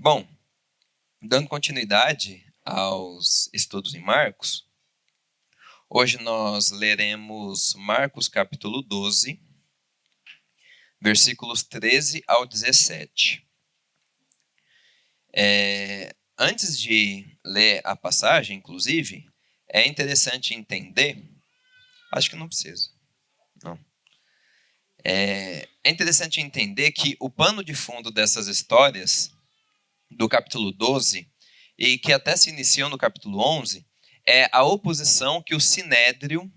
Bom, dando continuidade aos estudos em Marcos, hoje nós leremos Marcos capítulo 12, versículos 13 ao 17. Antes de ler a passagem, inclusive, é interessante entender... Acho que não precisa. Não. É interessante entender que o pano de fundo dessas histórias, do capítulo 12, e que até se iniciam no capítulo 11, é a oposição que o Sinédrio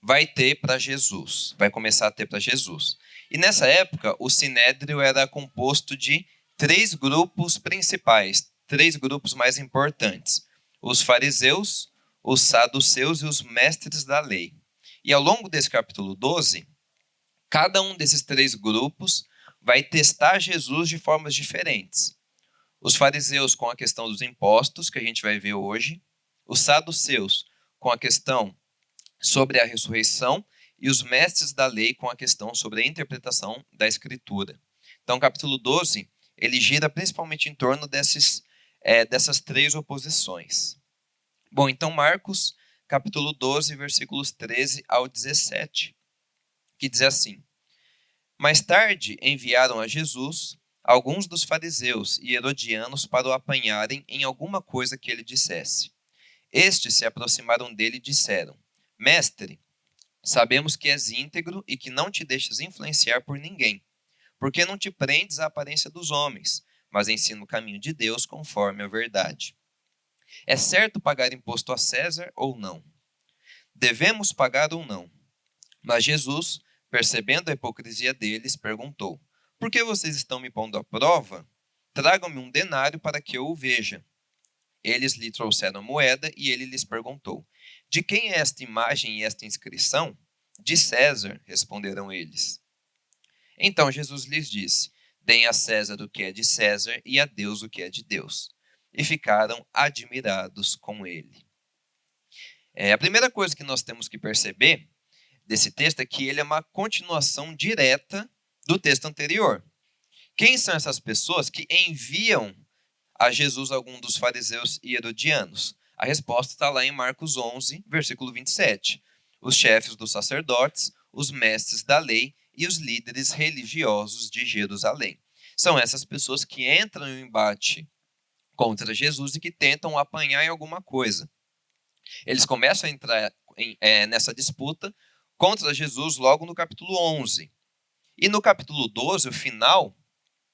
vai ter para Jesus, vai começar a ter para Jesus. E nessa época, o Sinédrio era composto de 3 grupos principais, 3 grupos mais importantes: os fariseus, os saduceus e os mestres da lei. E ao longo desse capítulo 12, cada um desses 3 grupos vai testar Jesus de formas diferentes. Os fariseus com a questão dos impostos, que a gente vai ver hoje, os saduceus com a questão sobre a ressurreição e os mestres da lei com a questão sobre a interpretação da Escritura. Então, o capítulo 12, ele gira principalmente em torno dessas 3 oposições. Bom, então Marcos, capítulo 12, versículos 13 ao 17, que diz assim: Mais tarde enviaram a Jesus alguns dos fariseus e herodianos para o apanharem em alguma coisa que ele dissesse. Estes se aproximaram dele e disseram: Mestre, sabemos que és íntegro e que não te deixas influenciar por ninguém. Por que não te prendes à aparência dos homens, mas ensina o caminho de Deus conforme a verdade? É certo pagar imposto a César ou não? Devemos pagar ou não? Mas Jesus, percebendo a hipocrisia deles, perguntou: Por que vocês estão me pondo à prova? Tragam-me um denário para que eu o veja. Eles lhe trouxeram moeda e ele lhes perguntou: De quem é esta imagem e esta inscrição? De César, responderam eles. Então Jesus lhes disse: Deem a César o que é de César e a Deus o que é de Deus. E ficaram admirados com ele. A primeira coisa que nós temos que perceber desse texto é que ele é uma continuação direta do texto anterior. Quem são essas pessoas que enviam a Jesus algum dos fariseus e herodianos? A resposta está lá em Marcos 11, versículo 27. Os chefes dos sacerdotes, os mestres da lei e os líderes religiosos de Jerusalém. São essas pessoas que entram em embate contra Jesus e que tentam apanhar em alguma coisa. Eles começam a entrar nessa disputa contra Jesus logo no capítulo 11. E no capítulo 12, o final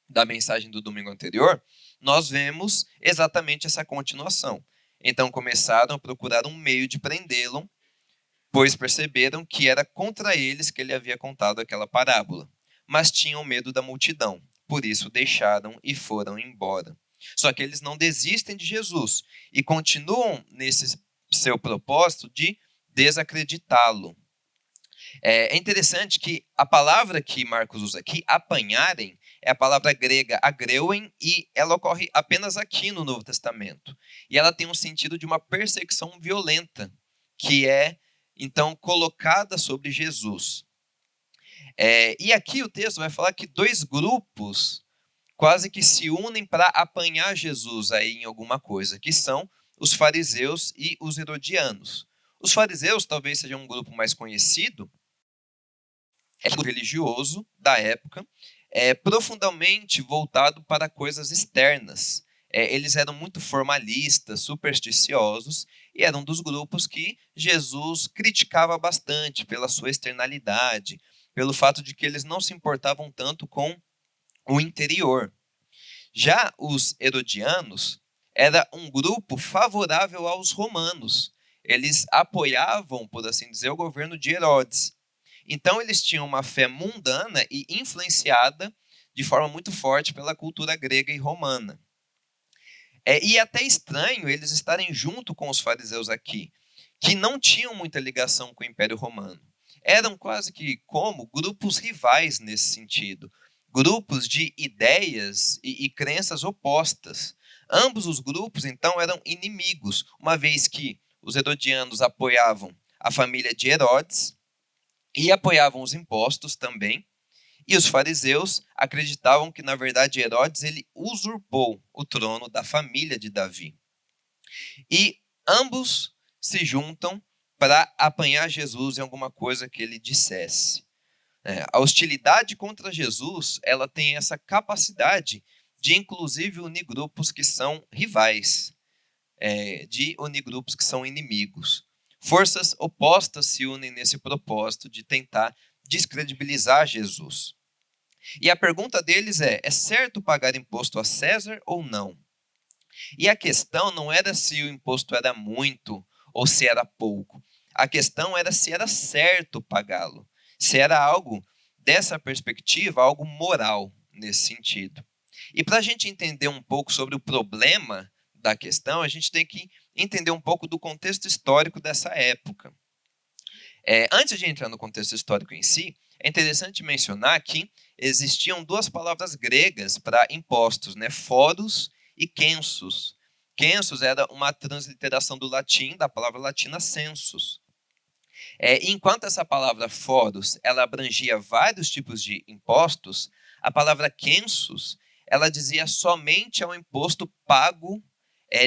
da mensagem do domingo anterior, nós vemos exatamente essa continuação. Então começaram a procurar um meio de prendê-lo, pois perceberam que era contra eles que ele havia contado aquela parábola. Mas tinham medo da multidão, por isso deixaram e foram embora. Só que eles não desistem de Jesus e continuam nesse seu propósito de desacreditá-lo. É interessante que a palavra que Marcos usa aqui, apanharem, é a palavra grega agreuem, e ela ocorre apenas aqui no Novo Testamento. E ela tem um sentido de uma perseguição violenta, que é, então, colocada sobre Jesus. E aqui o texto vai falar que 2 grupos quase que se unem para apanhar Jesus aí em alguma coisa, que são os fariseus e os herodianos. Os fariseus talvez sejam um grupo mais conhecido, grupo religioso da época, profundamente voltado para coisas externas. Eles eram muito formalistas, supersticiosos, e eram dos grupos que Jesus criticava bastante pela sua externalidade, pelo fato de que eles não se importavam tanto com o interior. Já os herodianos era um grupo favorável aos romanos. Eles apoiavam, por assim dizer, o governo de Herodes. Então eles tinham uma fé mundana e influenciada de forma muito forte pela cultura grega e romana. E é até estranho eles estarem junto com os fariseus aqui, que não tinham muita ligação com o Império Romano. Eram quase que como grupos rivais nesse sentido, grupos de ideias e crenças opostas. Ambos os grupos, então, eram inimigos, uma vez que os herodianos apoiavam a família de Herodes e apoiavam os impostos também, E os fariseus acreditavam que, na verdade, Herodes ele usurpou o trono da família de Davi. E ambos se juntam para apanhar Jesus em alguma coisa que ele dissesse. A hostilidade contra Jesus, ela tem essa capacidade de, inclusive, unir grupos que são rivais, de unir grupos que são inimigos. Forças opostas se unem nesse propósito de tentar descredibilizar Jesus. E a pergunta deles é certo pagar imposto a César ou não? E a questão não era se o imposto era muito ou se era pouco. A questão era se era certo pagá-lo. Se era algo, dessa perspectiva, algo moral nesse sentido. E para a gente entender um pouco sobre o problema da questão, a gente tem que entender um pouco do contexto histórico dessa época. Antes de entrar no contexto histórico em si, é interessante mencionar que existiam duas palavras gregas para impostos, foros e census. Census era uma transliteração do latim, da palavra latina census. Enquanto essa palavra foros, ela abrangia vários tipos de impostos, a palavra census, ela dizia somente ao imposto pago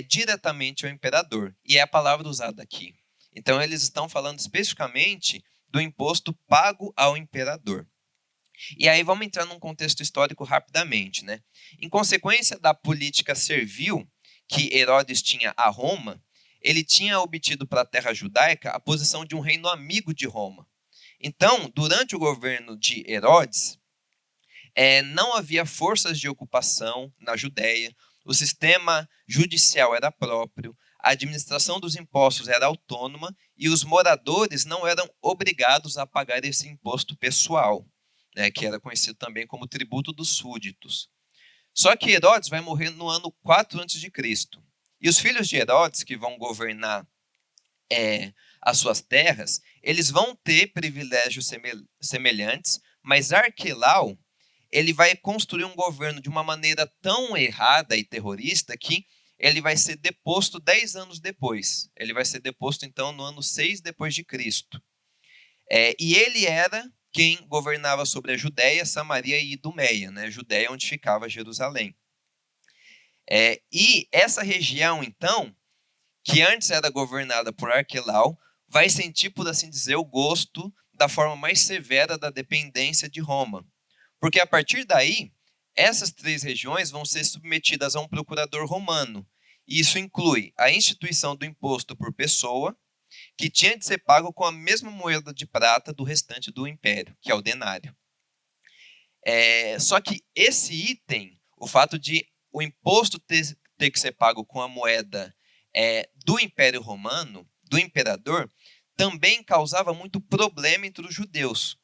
diretamente ao imperador. E é a palavra usada aqui. Então, eles estão falando especificamente do imposto pago ao imperador. E aí vamos entrar num contexto histórico rapidamente. Em consequência da política servil que Herodes tinha a Roma, ele tinha obtido para a terra judaica a posição de um reino amigo de Roma. Então, durante o governo de Herodes, não havia forças de ocupação na Judéia, o sistema judicial era próprio, a administração dos impostos era autônoma e os moradores não eram obrigados a pagar esse imposto pessoal, que era conhecido também como tributo dos súditos. Só que Herodes vai morrer no ano 4 a.C. E os filhos de Herodes, que vão governar as suas terras, eles vão ter privilégios semelhantes, mas Arquelau ele vai construir um governo de uma maneira tão errada e terrorista que ele vai ser deposto 10 anos depois. Ele vai ser deposto, então, no ano 6 depois de Cristo. E ele era quem governava sobre a Judéia, Samaria e Idumeia, Judéia onde ficava Jerusalém. E essa região, então, que antes era governada por Arquelau, vai sentir, por assim dizer, o gosto da forma mais severa da dependência de Roma. Porque a partir daí, essas 3 regiões vão ser submetidas a um procurador romano. E isso inclui a instituição do imposto por pessoa, que tinha de ser pago com a mesma moeda de prata do restante do império, que é o denário. Só que esse item, o fato de o imposto ter que ser pago com a moeda do Império Romano, do imperador, também causava muito problema entre os judeus.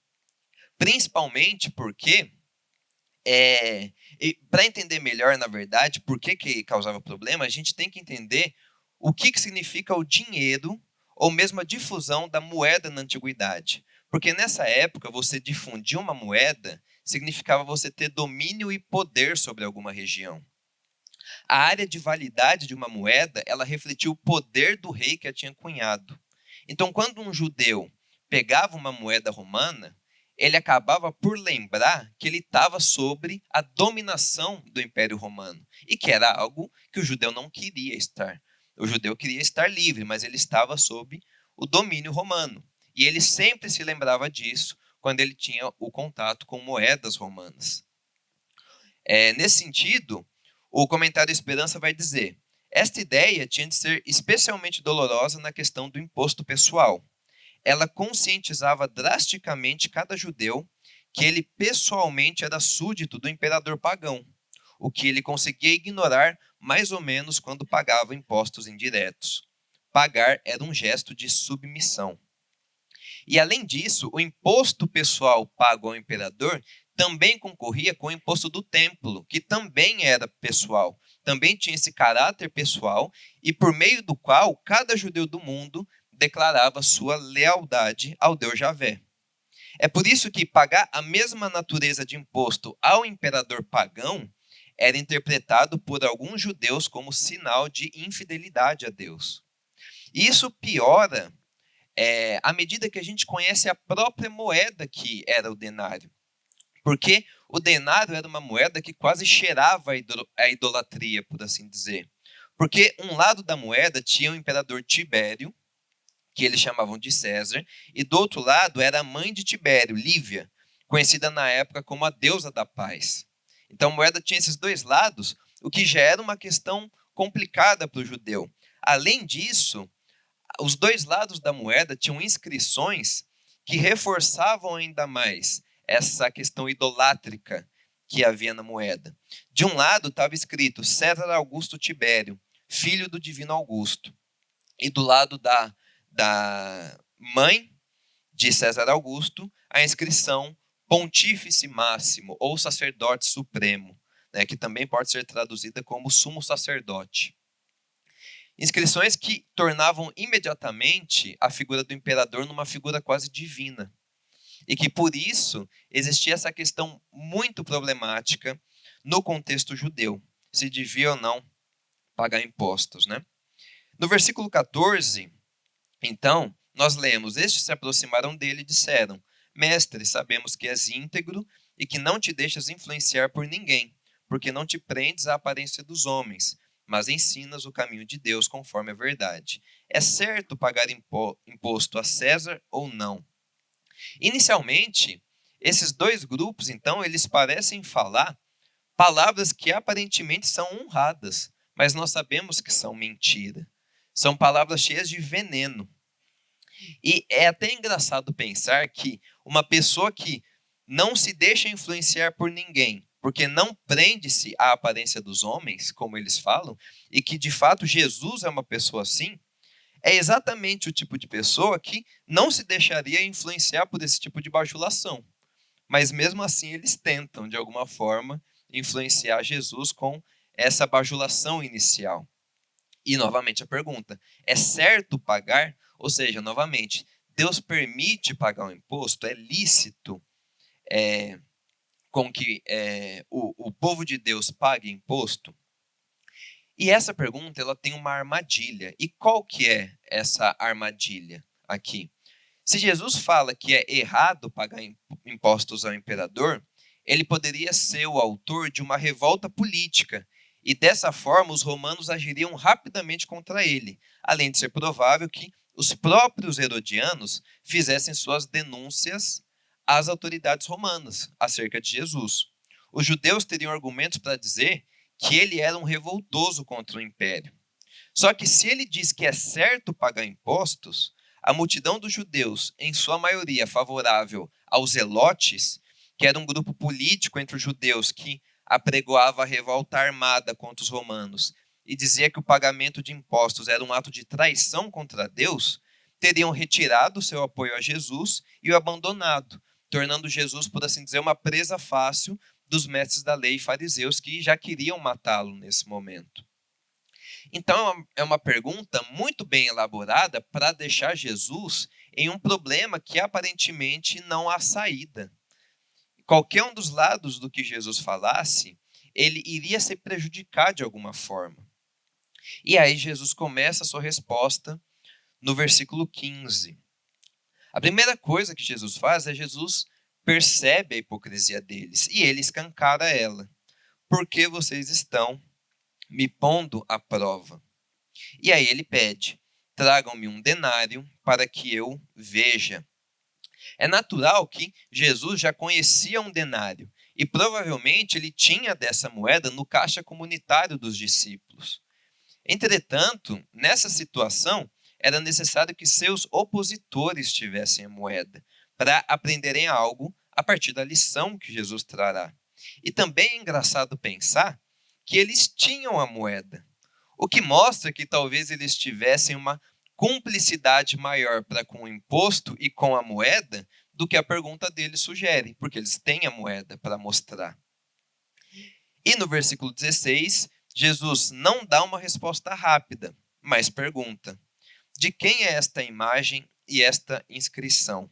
Principalmente porque, para entender melhor, na verdade, por que causava problema, a gente tem que entender o que significa o dinheiro, ou mesmo a difusão da moeda na antiguidade. Porque nessa época, você difundir uma moeda significava você ter domínio e poder sobre alguma região. A área de validade de uma moeda, ela refletia o poder do rei que a tinha cunhado. Então, quando um judeu pegava uma moeda romana, ele acabava por lembrar que ele estava sobre a dominação do Império Romano, e que era algo que o judeu não queria estar. O judeu queria estar livre, mas ele estava sob o domínio romano. E ele sempre se lembrava disso quando ele tinha o contato com moedas romanas. Nesse sentido, o comentário Esperança vai dizer: esta ideia tinha de ser especialmente dolorosa na questão do imposto pessoal. Ela conscientizava drasticamente cada judeu que ele pessoalmente era súdito do imperador pagão, o que ele conseguia ignorar mais ou menos quando pagava impostos indiretos. Pagar era um gesto de submissão. E além disso, o imposto pessoal pago ao imperador também concorria com o imposto do templo, que também era pessoal, também tinha esse caráter pessoal e por meio do qual cada judeu do mundo declarava sua lealdade ao Deus Javé. É por isso que pagar a mesma natureza de imposto ao imperador pagão era interpretado por alguns judeus como sinal de infidelidade a Deus. E isso piora à medida que a gente conhece a própria moeda que era o denário. Porque o denário era uma moeda que quase cheirava a idolatria, por assim dizer. Porque um lado da moeda tinha o imperador Tibério, que eles chamavam de César, e do outro lado era a mãe de Tibério, Lívia, conhecida na época como a deusa da paz. Então a moeda tinha esses dois lados, o que já era uma questão complicada para o judeu. Além disso, os dois lados da moeda tinham inscrições que reforçavam ainda mais essa questão idolátrica que havia na moeda. De um lado estava escrito César Augusto Tibério, filho do divino Augusto. E do lado da mãe de César Augusto, a inscrição Pontífice Máximo, ou Sacerdote Supremo, né, que também pode ser traduzida como Sumo Sacerdote. Inscrições que tornavam imediatamente a figura do imperador numa figura quase divina. E que, por isso, existia essa questão muito problemática no contexto judeu, se devia ou não pagar impostos, né? No versículo 14, então, nós lemos: Estes se aproximaram dele e disseram: Mestre, sabemos que és íntegro e que não te deixas influenciar por ninguém, porque não te prendes à aparência dos homens, mas ensinas o caminho de Deus conforme a verdade. É certo pagar imposto a César ou não? Inicialmente, esses dois grupos, então, eles parecem falar palavras que aparentemente são honradas, mas nós sabemos que são mentira. São palavras cheias de veneno. E é até engraçado pensar que uma pessoa que não se deixa influenciar por ninguém, porque não prende-se à aparência dos homens, como eles falam, e que de fato Jesus é uma pessoa assim, é exatamente o tipo de pessoa que não se deixaria influenciar por esse tipo de bajulação. Mas mesmo assim eles tentam, de alguma forma, influenciar Jesus com essa bajulação inicial. E novamente a pergunta: é certo pagar? Ou seja, novamente, Deus permite pagar um imposto? É lícito com que o povo de Deus pague imposto? E essa pergunta ela tem uma armadilha. E qual que é essa armadilha aqui? Se Jesus fala que é errado pagar impostos ao imperador, ele poderia ser o autor de uma revolta política. E dessa forma os romanos agiriam rapidamente contra ele, além de ser provável que os próprios herodianos fizessem suas denúncias às autoridades romanas acerca de Jesus. Os judeus teriam argumentos para dizer que ele era um revoltoso contra o império. Só que se ele diz que é certo pagar impostos, a multidão dos judeus, em sua maioria favorável aos zelotes, que era um grupo político entre os judeus que apregoava a revolta armada contra os romanos e dizia que o pagamento de impostos era um ato de traição contra Deus, teriam retirado seu apoio a Jesus e o abandonado, tornando Jesus, por assim dizer, uma presa fácil dos mestres da lei e fariseus que já queriam matá-lo nesse momento. Então é uma pergunta muito bem elaborada para deixar Jesus em um problema que aparentemente não há saída. Qualquer um dos lados do que Jesus falasse, ele iria se prejudicar de alguma forma. E aí Jesus começa a sua resposta no versículo 15. A primeira coisa que Jesus faz é Jesus percebe a hipocrisia deles e ele escancara ela. Por que vocês estão me pondo à prova? E aí ele pede: tragam-me um denário para que eu veja. É natural que Jesus já conhecia um denário e provavelmente ele tinha dessa moeda no caixa comunitário dos discípulos. Entretanto, nessa situação, era necessário que seus opositores tivessem a moeda para aprenderem algo a partir da lição que Jesus trará. E também é engraçado pensar que eles tinham a moeda, o que mostra que talvez eles tivessem uma cumplicidade maior para com o imposto e com a moeda do que a pergunta deles sugere, porque eles têm a moeda para mostrar. E no versículo 16, Jesus não dá uma resposta rápida, mas pergunta: de quem é esta imagem e esta inscrição?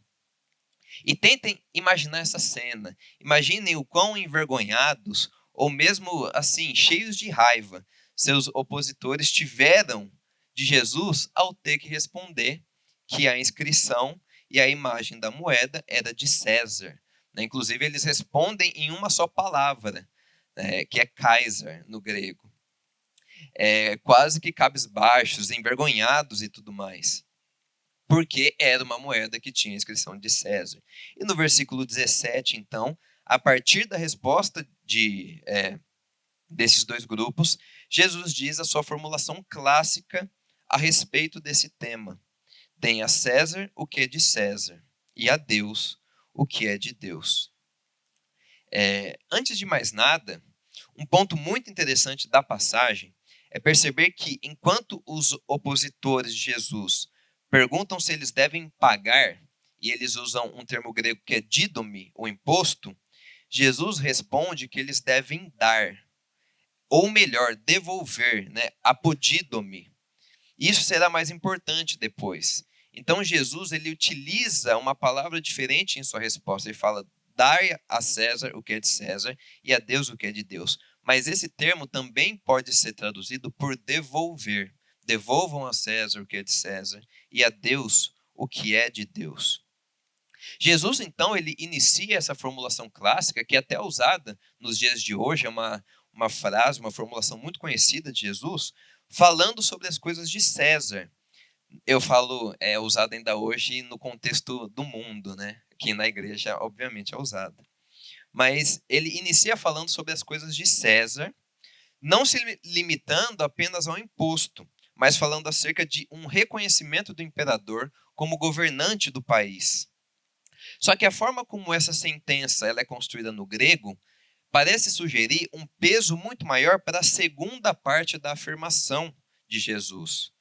E tentem imaginar essa cena. Imaginem o quão envergonhados, ou mesmo assim, cheios de raiva, seus opositores tiveram de Jesus ao ter que responder que a inscrição e a imagem da moeda era de César. Inclusive, eles respondem em uma só palavra, que é Kaiser, no grego. Quase que cabisbaixos, envergonhados e tudo mais. Porque era uma moeda que tinha a inscrição de César. E no versículo 17, então, a partir da resposta desses dois grupos, Jesus diz a sua formulação clássica a respeito desse tema. Tem a César o que é de César, e a Deus o que é de Deus. Antes de mais nada, um ponto muito interessante da passagem é perceber que, enquanto os opositores de Jesus perguntam se eles devem pagar, e eles usam um termo grego que é dídome, o imposto, Jesus responde que eles devem dar, ou melhor, devolver, apodídome. Isso será mais importante depois. Então Jesus ele utiliza uma palavra diferente em sua resposta. Ele fala, dai a César o que é de César e a Deus o que é de Deus. Mas esse termo também pode ser traduzido por devolver. Devolvam a César o que é de César e a Deus o que é de Deus. Jesus, então, ele inicia essa formulação clássica, que é até usada nos dias de hoje, é uma frase, uma formulação muito conhecida de Jesus, falando sobre as coisas de César. Eu falo, usada ainda hoje no contexto do mundo, Aqui na igreja, obviamente, é usada. Mas ele inicia falando sobre as coisas de César, não se limitando apenas ao imposto, mas falando acerca de um reconhecimento do imperador como governante do país. Só que a forma como essa sentença ela é construída no grego parece sugerir um peso muito maior para a segunda parte da afirmação de Jesus.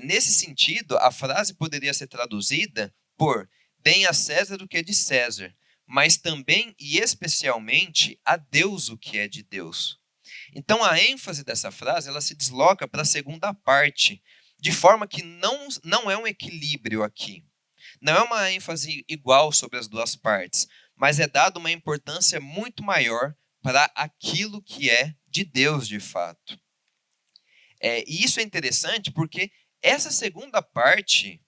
Nesse sentido, a frase poderia ser traduzida por deem a César o que é de César, mas também e especialmente a Deus o que é de Deus. Então a ênfase dessa frase ela se desloca para a segunda parte, de forma que não é um equilíbrio aqui. Não é uma ênfase igual sobre as duas partes, mas é dada uma importância muito maior para aquilo que é de Deus de fato. E isso é interessante porque essa segunda parte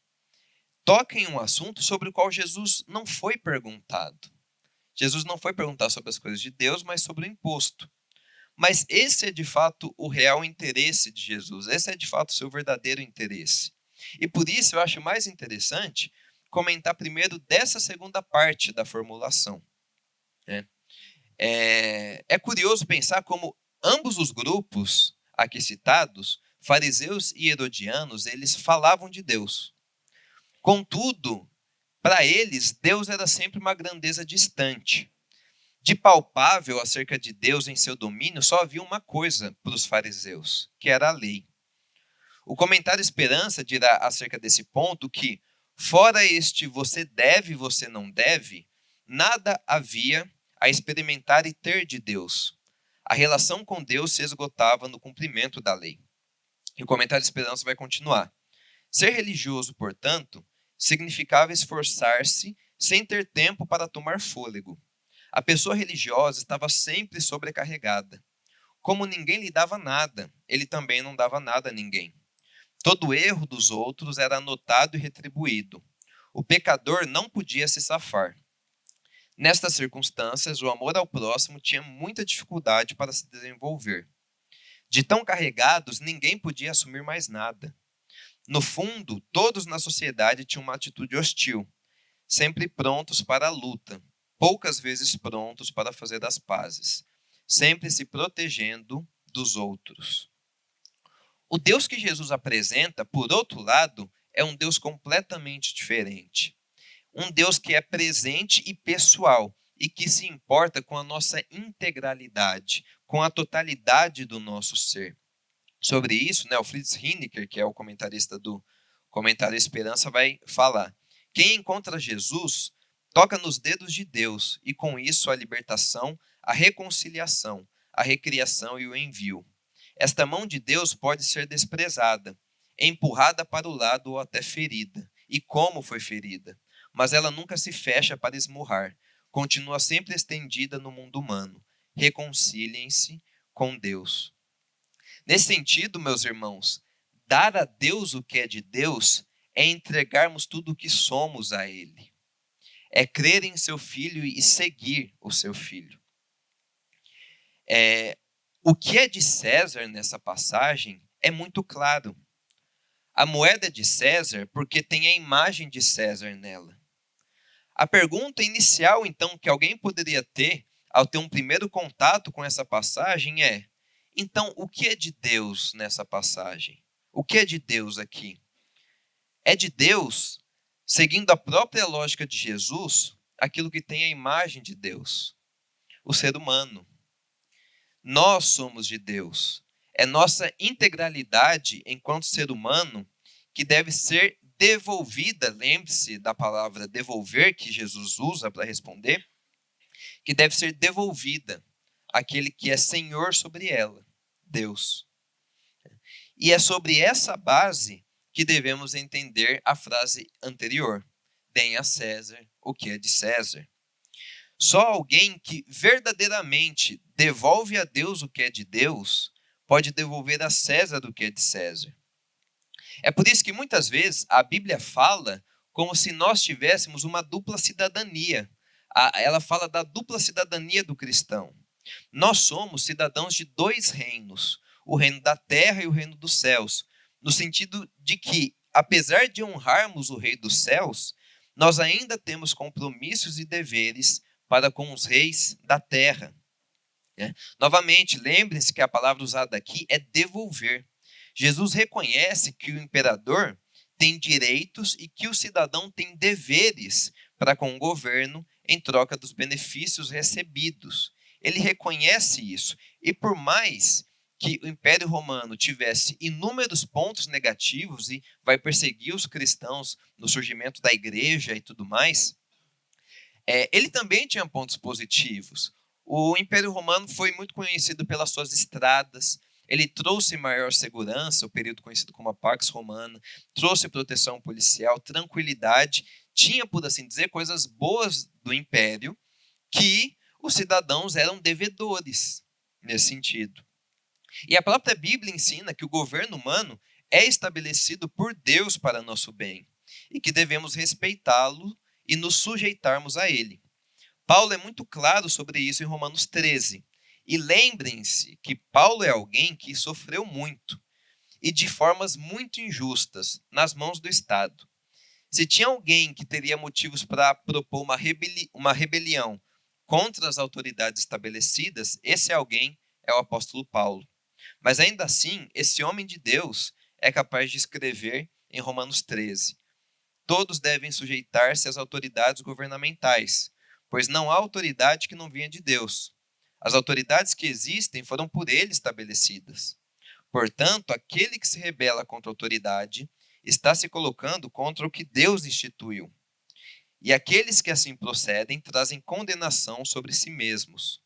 toca em um assunto sobre o qual Jesus não foi perguntado. Jesus não foi perguntar sobre as coisas de Deus, mas sobre o imposto. Mas esse é de fato o real interesse de Jesus. Esse é de fato o seu verdadeiro interesse. E por isso eu acho mais interessante comentar primeiro dessa segunda parte da formulação. É curioso pensar como ambos os grupos aqui citados, fariseus e herodianos, eles falavam de Deus. Contudo, para eles, Deus era sempre uma grandeza distante. De palpável acerca de Deus em seu domínio, só havia uma coisa para os fariseus, que era a lei. O comentário Esperança dirá acerca desse ponto que, fora este você deve, você não deve, nada havia a experimentar e ter de Deus. A relação com Deus se esgotava no cumprimento da lei. E o comentário Esperança vai continuar. Ser religioso, portanto, significava esforçar-se sem ter tempo para tomar fôlego. A pessoa religiosa estava sempre sobrecarregada. Como ninguém lhe dava nada, ele também não dava nada a ninguém. Todo erro dos outros era anotado e retribuído. O pecador não podia se safar. Nestas circunstâncias, o amor ao próximo tinha muita dificuldade para se desenvolver. De tão carregados, ninguém podia assumir mais nada. No fundo, todos na sociedade tinham uma atitude hostil, sempre prontos para a luta, poucas vezes prontos para fazer as pazes, sempre se protegendo dos outros. O Deus que Jesus apresenta, por outro lado, é um Deus completamente diferente. Um Deus que é presente e pessoal e que se importa com a nossa integralidade, com a totalidade do nosso ser. Sobre isso, o Fritz Heinecker, que é o comentarista do Comentário Esperança, vai falar: quem encontra Jesus toca nos dedos de Deus e com isso a libertação, a reconciliação, a recriação e o envio. Esta mão de Deus pode ser desprezada, empurrada para o lado ou até ferida. E como foi ferida? Mas ela nunca se fecha para esmurrar. Continua sempre estendida no mundo humano. Reconciliem-se com Deus. Nesse sentido, meus irmãos, dar a Deus o que é de Deus é entregarmos tudo o que somos a Ele. é crer em seu filho e seguir o seu filho. O que é de César nessa passagem é muito claro. A moeda é de César porque tem a imagem de César nela. A pergunta inicial, então, que alguém poderia ter ao ter um primeiro contato com essa passagem é: então, o que é de Deus nessa passagem? O que é de Deus aqui? É de Deus, seguindo a própria lógica de Jesus, aquilo que tem a imagem de Deus, o ser humano. Nós somos de Deus. É nossa integralidade enquanto ser humano que deve ser devolvida, lembre-se da palavra devolver que Jesus usa para responder, que deve ser devolvida àquele que é Senhor sobre ela, Deus. E é sobre essa base que devemos entender a frase anterior: deem a César o que é de César. Só alguém que verdadeiramente devolve a Deus o que é de Deus pode devolver a César o que é de César. É por isso que muitas vezes a Bíblia fala como se nós tivéssemos uma dupla cidadania. Ela fala da dupla cidadania do cristão. Nós somos cidadãos de dois reinos, o reino da terra e o reino dos céus, no sentido de que, apesar de honrarmos o rei dos céus, nós ainda temos compromissos e deveres para com os reis da terra. Novamente, lembre-se que a palavra usada aqui é devolver. Jesus reconhece que o imperador tem direitos e que o cidadão tem deveres para com o governo em troca dos benefícios recebidos. Ele reconhece isso. E por mais que o Império Romano tivesse inúmeros pontos negativos e vai perseguir os cristãos no surgimento da igreja e tudo mais, ele também tinha pontos positivos. O Império Romano foi muito conhecido pelas suas estradas. Ele trouxe maior segurança, o período conhecido como a Pax Romana, trouxe proteção policial, tranquilidade, tinha, por assim dizer, coisas boas do Império que os cidadãos eram devedores nesse sentido. E a própria Bíblia ensina que o governo humano é estabelecido por Deus para nosso bem e que devemos respeitá-lo e nos sujeitarmos a ele. Paulo é muito claro sobre isso em Romanos 13. E lembrem-se que Paulo é alguém que sofreu muito e de formas muito injustas nas mãos do Estado. Se tinha alguém que teria motivos para propor uma rebelião contra as autoridades estabelecidas, esse alguém é o apóstolo Paulo. Mas ainda assim, esse homem de Deus é capaz de escrever em Romanos 13: todos devem sujeitar-se às autoridades governamentais, pois não há autoridade que não venha de Deus. As autoridades que existem foram por ele estabelecidas. Portanto, aquele que se rebela contra a autoridade está se colocando contra o que Deus instituiu. E aqueles que assim procedem trazem condenação sobre si mesmos,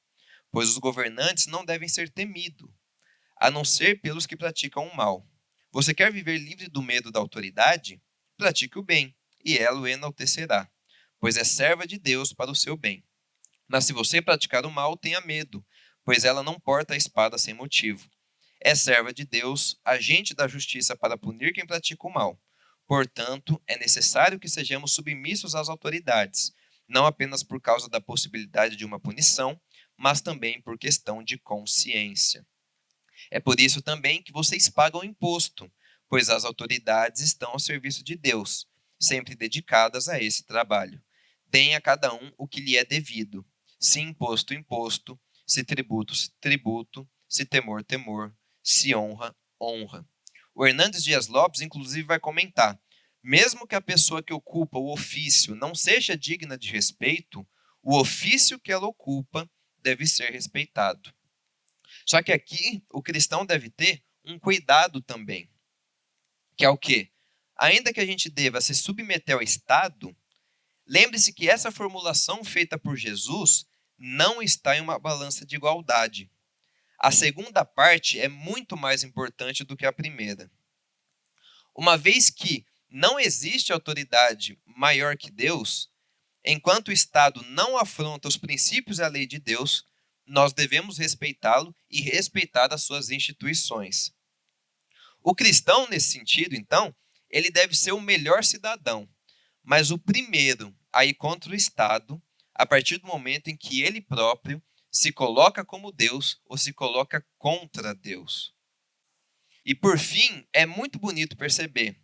pois os governantes não devem ser temidos, a não ser pelos que praticam o mal. Você quer viver livre do medo da autoridade? Pratique o bem, e ela o enaltecerá, pois é serva de Deus para o seu bem. Mas se você praticar o mal, tenha medo, pois ela não porta a espada sem motivo. É serva de Deus, agente da justiça para punir quem pratica o mal. Portanto, é necessário que sejamos submissos às autoridades, não apenas por causa da possibilidade de uma punição, mas também por questão de consciência. É por isso também que vocês pagam imposto, pois as autoridades estão ao serviço de Deus, sempre dedicadas a esse trabalho. Deem a cada um o que lhe é devido. Se imposto, imposto. Se tributo, tributo. Se temor, temor. Se honra, honra. O Hernandes Dias Lopes, inclusive, vai comentar: mesmo que a pessoa que ocupa o ofício não seja digna de respeito, o ofício que ela ocupa deve ser respeitado. Só que aqui o cristão deve ter um cuidado também, que é o quê? Ainda que a gente deva se submeter ao Estado, lembre-se que essa formulação feita por Jesus não está em uma balança de igualdade. A segunda parte é muito mais importante do que a primeira. Uma vez que não existe autoridade maior que Deus, enquanto o Estado não afronta os princípios e a lei de Deus, nós devemos respeitá-lo e respeitar as suas instituições. O cristão, nesse sentido, então, ele deve ser o melhor cidadão, mas o primeiro a ir contra o Estado a partir do momento em que ele próprio se coloca como Deus ou se coloca contra Deus. E por fim, é muito bonito perceber,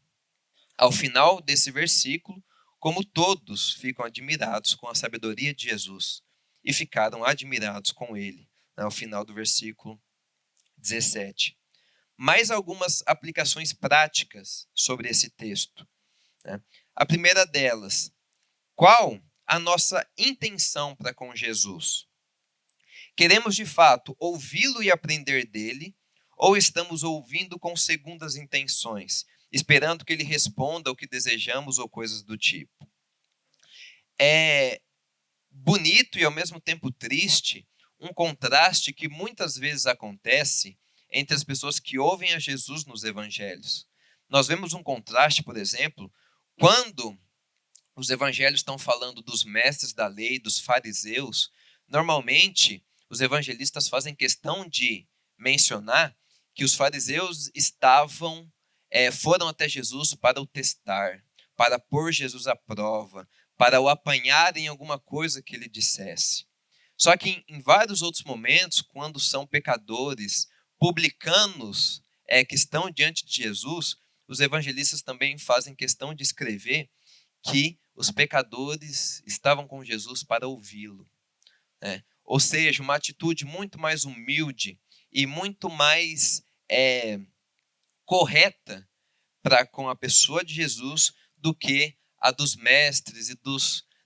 ao final desse versículo, como todos ficam admirados com a sabedoria de Jesus e ficaram admirados com ele, ao final do versículo 17. Mais algumas aplicações práticas sobre esse texto. A primeira delas, qual a nossa intenção para com Jesus? Queremos de fato ouvi-lo e aprender dele, ou estamos ouvindo com segundas intenções, esperando que ele responda o que desejamos ou coisas do tipo? É bonito e ao mesmo tempo triste um contraste que muitas vezes acontece entre as pessoas que ouvem a Jesus nos evangelhos. Nós vemos um contraste, por exemplo, quando os evangelhos estão falando dos mestres da lei, dos fariseus, normalmente os evangelistas fazem questão de mencionar que os fariseus foram até Jesus para o testar, para pôr Jesus à prova, para o apanhar em alguma coisa que ele dissesse. Só que em vários outros momentos, quando são pecadores, publicanos que estão diante de Jesus, os evangelistas também fazem questão de escrever que os pecadores estavam com Jesus para ouvi-lo. Ou seja, uma atitude muito mais humilde e muito mais correta para com a pessoa de Jesus do que a dos mestres e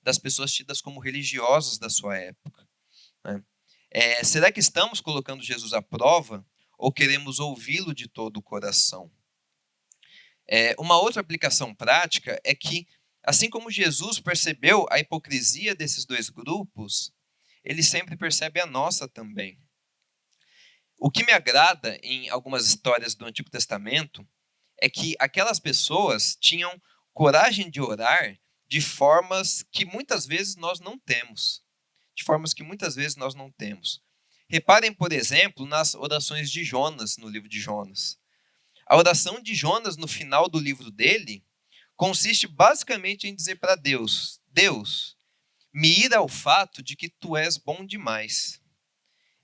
das pessoas tidas como religiosas da sua época. Será que estamos colocando Jesus à prova ou queremos ouvi-lo de todo o coração? Uma outra aplicação prática é que, assim como Jesus percebeu a hipocrisia desses dois grupos, ele sempre percebe a nossa também. O que me agrada em algumas histórias do Antigo Testamento é que aquelas pessoas tinham coragem de orar de formas que muitas vezes nós não temos. Reparem, por exemplo, nas orações de Jonas, no livro de Jonas. A oração de Jonas, no final do livro dele, consiste basicamente em dizer para Deus: Deus, me ira ao fato de que tu és bom demais.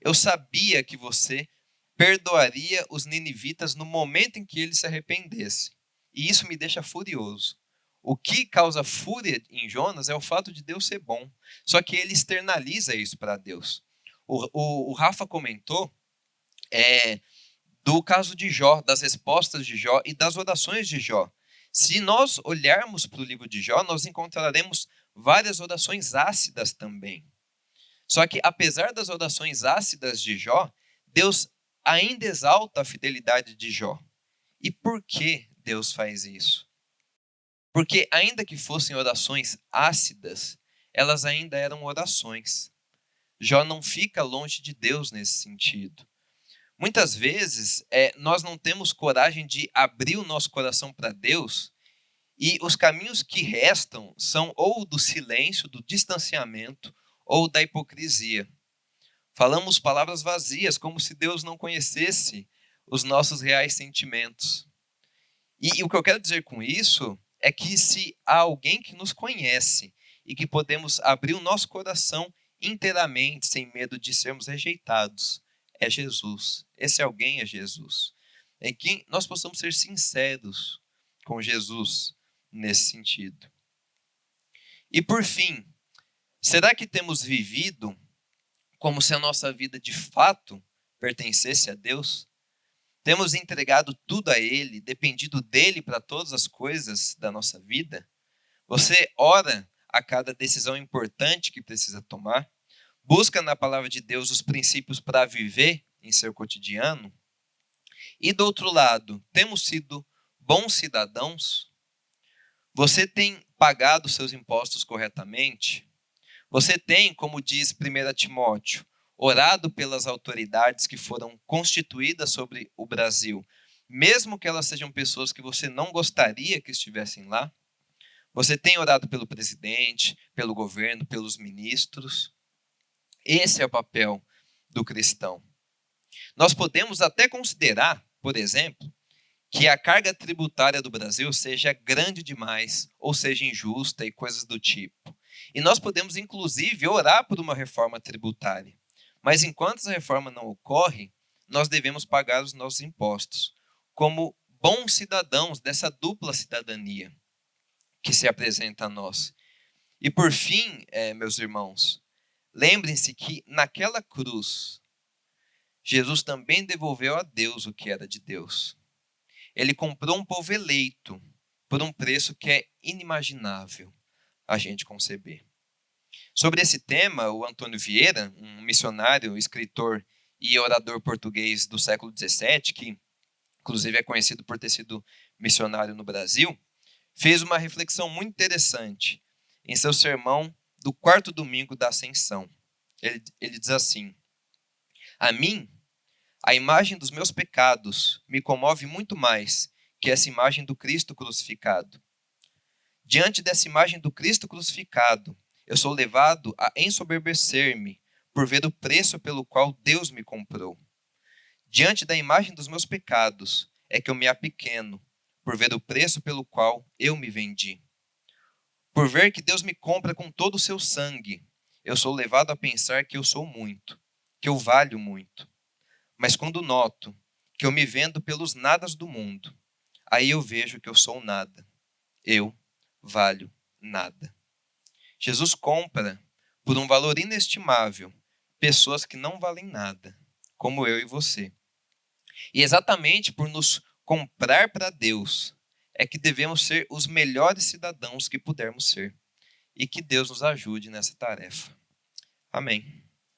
Eu sabia que você perdoaria os ninivitas no momento em que eles se arrependessem. E isso me deixa furioso. O que causa fúria em Jonas é o fato de Deus ser bom. Só que ele externaliza isso para Deus. O Rafa comentou do caso de Jó, das respostas de Jó e das orações de Jó. Se nós olharmos para o livro de Jó, nós encontraremos várias orações ácidas também. Só que, apesar das orações ácidas de Jó, Deus ainda exalta a fidelidade de Jó. E por que Deus faz isso? Porque, ainda que fossem orações ácidas, elas ainda eram orações. Jó não fica longe de Deus nesse sentido. Muitas vezes, nós não temos coragem de abrir o nosso coração para Deus, e os caminhos que restam são ou do silêncio, do distanciamento, ou da hipocrisia. Falamos palavras vazias, como se Deus não conhecesse os nossos reais sentimentos. E o que eu quero dizer com isso é que se há alguém que nos conhece e que podemos abrir o nosso coração inteiramente, sem medo de sermos rejeitados, é Jesus. Esse alguém é Jesus. É que nós possamos ser sinceros com Jesus nesse sentido. E por fim, será que temos vivido como se a nossa vida de fato pertencesse a Deus? Temos entregado tudo a Ele, dependido dEle para todas as coisas da nossa vida? Você ora a cada decisão importante que precisa tomar? Busca na palavra de Deus os princípios para viver em seu cotidiano? E do outro lado, temos sido bons cidadãos? Você tem pagado seus impostos corretamente? Você tem, como diz 1 Timóteo, orado pelas autoridades que foram constituídas sobre o Brasil, mesmo que elas sejam pessoas que você não gostaria que estivessem lá? Você tem orado pelo presidente, pelo governo, pelos ministros? Esse é o papel do cristão. Nós podemos até considerar, por exemplo, que a carga tributária do Brasil seja grande demais, ou seja injusta e coisas do tipo. E nós podemos, inclusive, orar por uma reforma tributária. Mas enquanto essa reforma não ocorre, nós devemos pagar os nossos impostos, como bons cidadãos dessa dupla cidadania que se apresenta a nós. E por fim, meus irmãos, lembrem-se que naquela cruz, Jesus também devolveu a Deus o que era de Deus. Ele comprou um povo eleito por um preço que é inimaginável a gente conceber. Sobre esse tema, o Antônio Vieira, um missionário, escritor e orador português do século XVII, que inclusive é conhecido por ter sido missionário no Brasil, fez uma reflexão muito interessante em seu sermão do quarto domingo da Ascensão. Ele diz assim: a mim, a imagem dos meus pecados me comove muito mais que essa imagem do Cristo crucificado. Diante dessa imagem do Cristo crucificado, eu sou levado a ensoberbecer-me por ver o preço pelo qual Deus me comprou. Diante da imagem dos meus pecados é que eu me apequeno por ver o preço pelo qual eu me vendi. Por ver que Deus me compra com todo o seu sangue, eu sou levado a pensar que eu sou muito, que eu valho muito. Mas quando noto que eu me vendo pelos nadas do mundo, aí eu vejo que eu sou nada. Eu valho nada. Jesus compra, por um valor inestimável, pessoas que não valem nada, como eu e você. E exatamente por nos comprar para Deus, é que devemos ser os melhores cidadãos que pudermos ser. E que Deus nos ajude nessa tarefa. Amém.